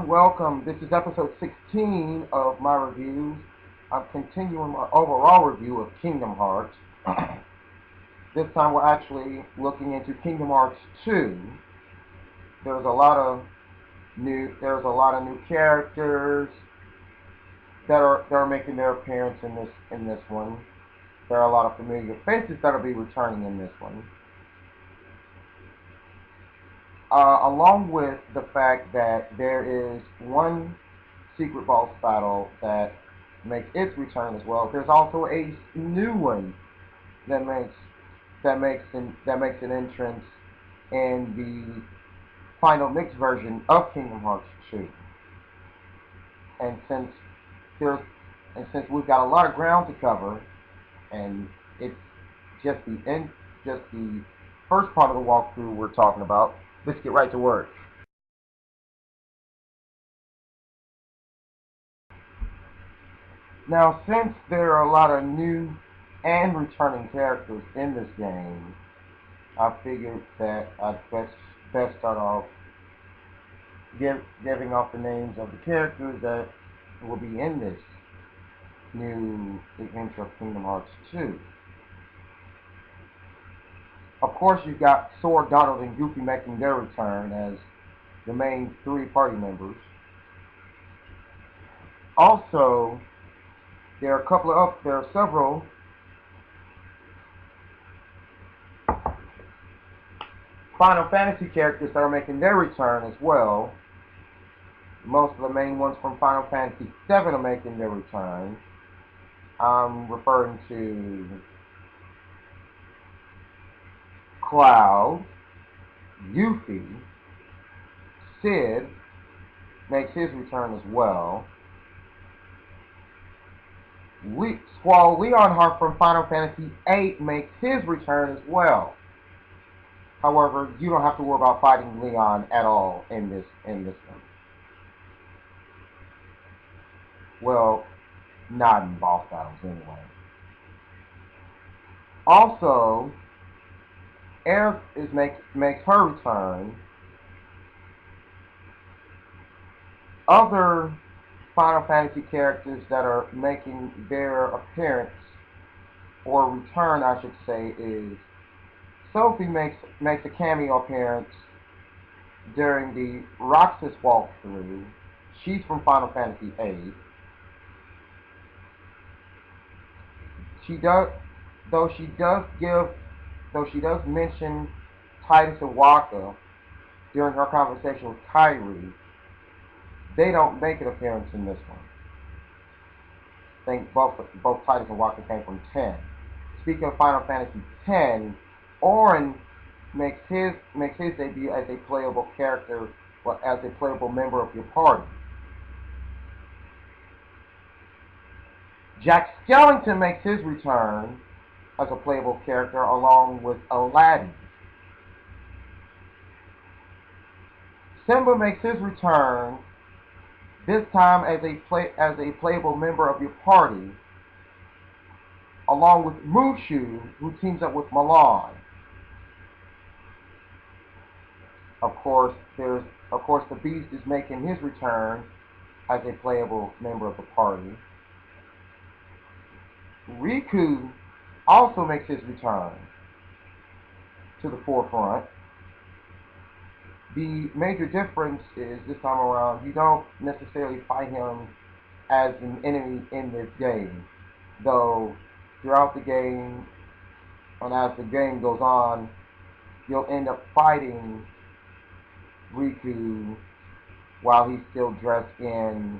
Welcome. This is episode 16 of my reviews. I'm continuing my overall review of Kingdom Hearts. This time we're actually looking into Kingdom Hearts 2. There's a lot of new characters that are making their appearance in this one. There are a lot of familiar faces that'll be returning in this one. Along with the fact that there is one secret boss battle that makes its return as well. There's also a new one that makes an entrance in the final mix version of Kingdom Hearts 2. And since we've got a lot of ground to cover, and it's just the first part of the walkthrough we're talking about, let's get right to work. Now, since there are a lot of new and returning characters in this game, I figured that I'd best start off giving off the names of the characters that will be in this new adventure of Kingdom Hearts 2. Of course, you've got Sora, Donald, and Goofy making their return as the main three party members. Also, there are several Final Fantasy characters that are making their return as well. Most of the main ones from Final Fantasy VII are making their return. I'm referring to Cloud, Yuffie, Sid makes his return as well. Squall Leonhardt from Final Fantasy VIII makes his return as well. However, you don't have to worry about fighting Leon at all in this one. Well, not in boss battles anyway. Also, Aerith makes her return. Other Final Fantasy characters that are making their appearance, or return I should say, is Sophie makes a cameo appearance during the Roxas walkthrough. She's from Final Fantasy VIII. She does mention Titus and Wakka during her conversation with Kairi. They don't make an appearance in this one. I think both Titus and Wakka came from 10. Speaking of Final Fantasy X, Auron makes his debut as a playable character, or as a playable member of your party. Jack Skellington makes his return as a playable character along with Aladdin. Simba makes his return, this time as a playable member of your party, along with Mushu, who teams up with Milan. Of course, the Beast is making his return as a playable member of the party. Riku also makes his return to the forefront. The major difference is this time around, you don't necessarily fight him as an enemy in this game, though throughout the game, and as the game goes on, you'll end up fighting Riku while he's still dressed in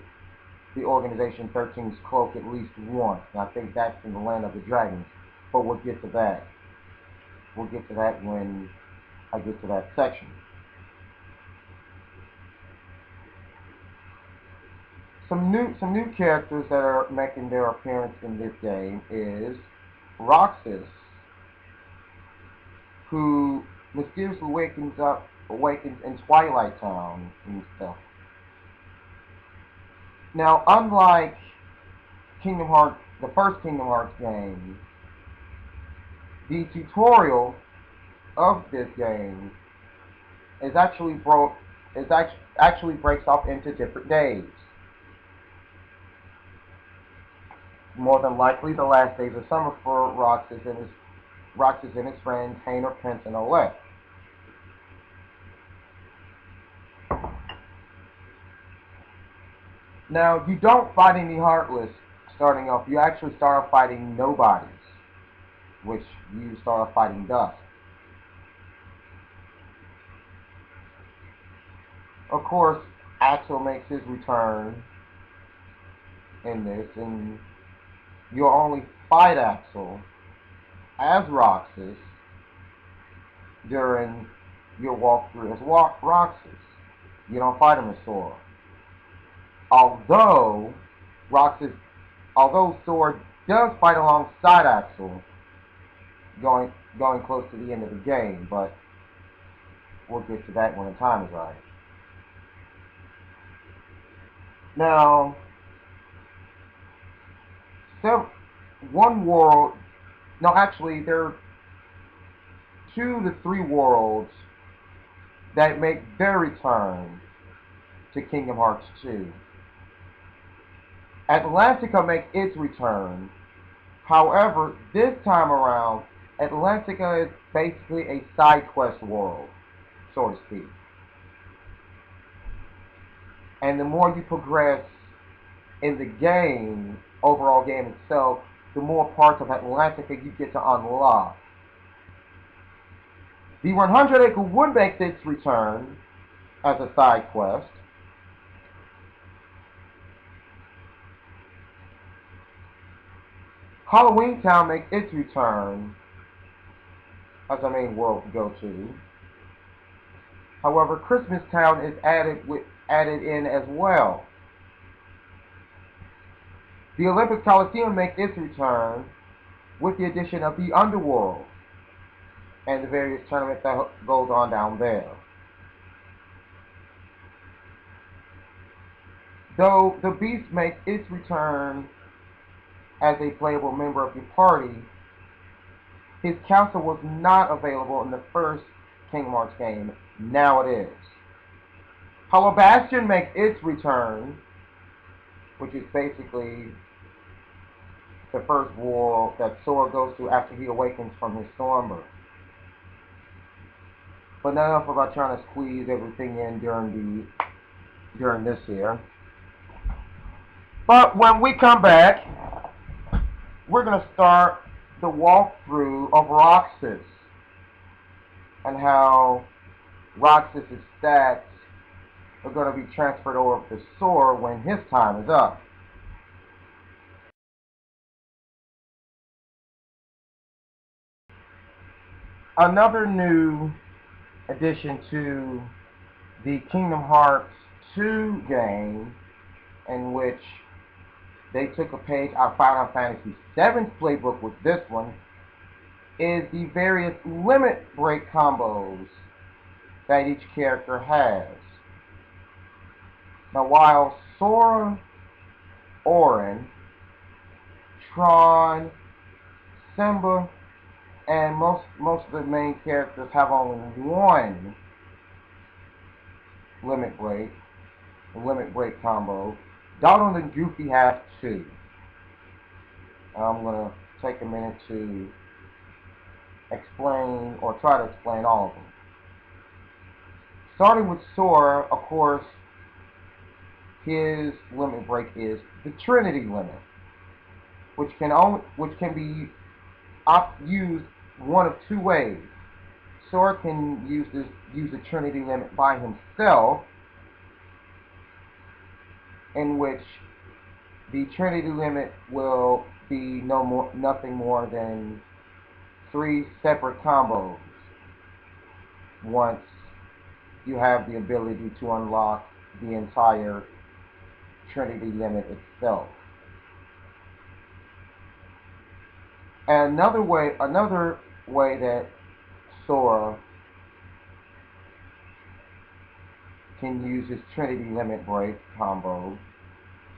the Organization 13's cloak at least once. And I think that's in the Land of the Dragons, but we'll get to that. We'll get to that when I get to that section. Some new characters that are making their appearance in this game is Roxas, who mysteriously awakens in Twilight Town and stuff. Now, unlike Kingdom Hearts, the first Kingdom Hearts game, the tutorial of this game is actually breaks off into different days. More than likely, the last days of summer for Roxas and his friends Hayner, Prince, and Olette. Now, you don't fight any Heartless starting off. You actually start off fighting nobodies, which you start off fighting Dusk. Of course, Axel makes his return in this, and you'll only fight Axel as Roxas during your walkthrough as Roxas. You don't fight him as Sora. Although Sora does fight alongside Axel, going close to the end of the game, but we'll get to that when the time is right. Now, one world, no, actually, there are 2 to 3 worlds that make their return to Kingdom Hearts 2. Atlantica makes its return. However, this time around, Atlantica is basically a side quest world, so to speak. And the more you progress in the game, overall game itself, the more parts of Atlantica you get to unlock. The 100 Acre Wood makes its return as a side quest. Halloween Town makes its return as a main world to go to. However, Christmas Town is added in as well. The Olympic Coliseum makes its return with the addition of the Underworld and the various tournaments that goes on down there. Though the Beast makes its return as a playable member of your party, his counsel was not available in the first Kingdom Hearts game. Now it is. Hollow Bastion makes its return, which is basically the first world that Sora goes to after he awakens from his slumber. But not enough about trying to squeeze everything in during this year. But when we come back, we're going to start the walkthrough of Roxas and how Roxas' stats are going to be transferred over to Sora when his time is up. Another new addition to the Kingdom Hearts 2 game, in which they took a page out of Final Fantasy VII's playbook with this one, is the various limit break combos that each character has. Now, while Sora, Auron, Tron, Simba, and most of the main characters have only one limit break combo, Donald and Goofy have 2. I'm going to take a minute to explain, or try to explain all of them. Starting with Sora, of course, his limit break is the Trinity limit, which can be used one of 2 ways. Sora can use the Trinity limit by himself, in which the Trinity limit will be nothing more than 3 separate combos once you have the ability to unlock the entire Trinity limit itself. And another way that Sora can use his Trinity limit break combo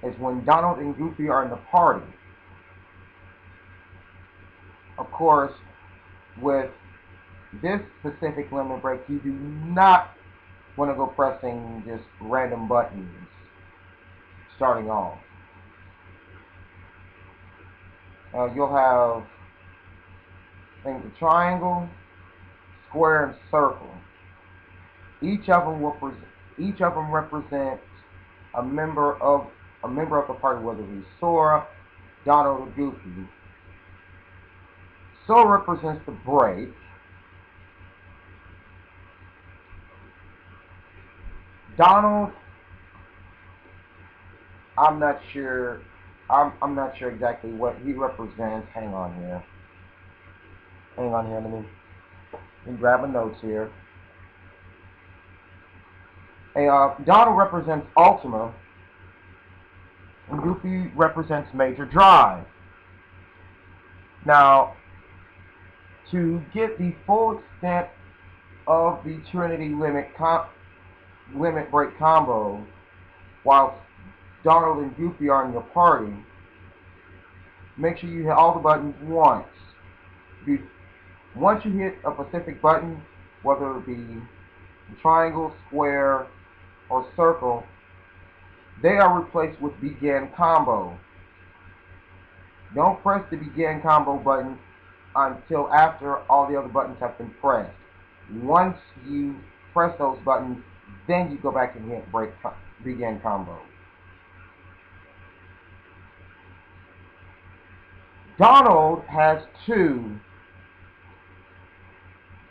is when Donald and Goofy are in the party. Of course, with this specific limit break, you do not want to go pressing just random buttons starting off. You'll have things of triangle, square, and circle. Each of them represents a member of the party, whether it be Sora, Donald, or Goofy. Sora represents the break. Donald, I'm not sure. I'm not sure exactly what he represents. Hang on here. Let me grab my notes here. Donald represents Ultima, and Goofy represents Major Drive. Now, to get the full extent of the Trinity limit break combo, while Donald and Goofy are in your party, make sure you hit all the buttons once. Once you hit a specific button, whether it be triangle, square, or circle, they are replaced with begin combo. Don't press the begin combo button until after all the other buttons have been pressed. Once you press those buttons, then you go back and hit begin combo. Donald has two,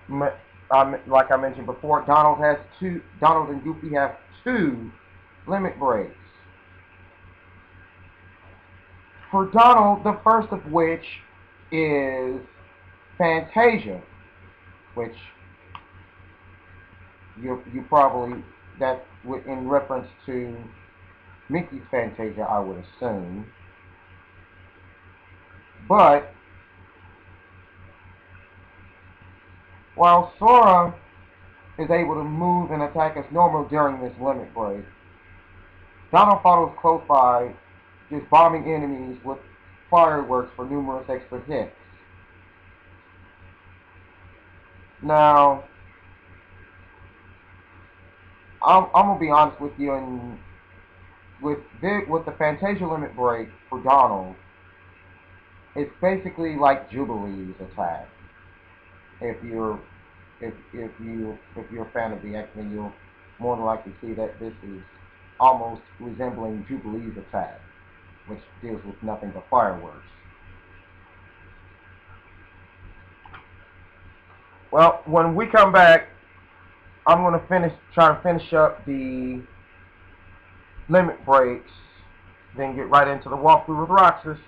like I mentioned before, Donald and Goofy have two limit breaks. For Donald, the first of which is Fantasia, which you probably, that's in reference to Mickey's Fantasia, I would assume. But while Sora is able to move and attack as normal during this limit break, Donald follows close by, just bombing enemies with fireworks for numerous extra hits. Now, I'm gonna be honest with you, and with the Fantasia limit break for Donald, it's basically like Jubilee's attack. If you're a fan of the X-Men, you'll more than likely see that this is almost resembling Jubilee's attack, which deals with nothing but fireworks. Well, when we come back, I'm going to try to finish up the limit breaks, then get right into the walkthrough with Roxas.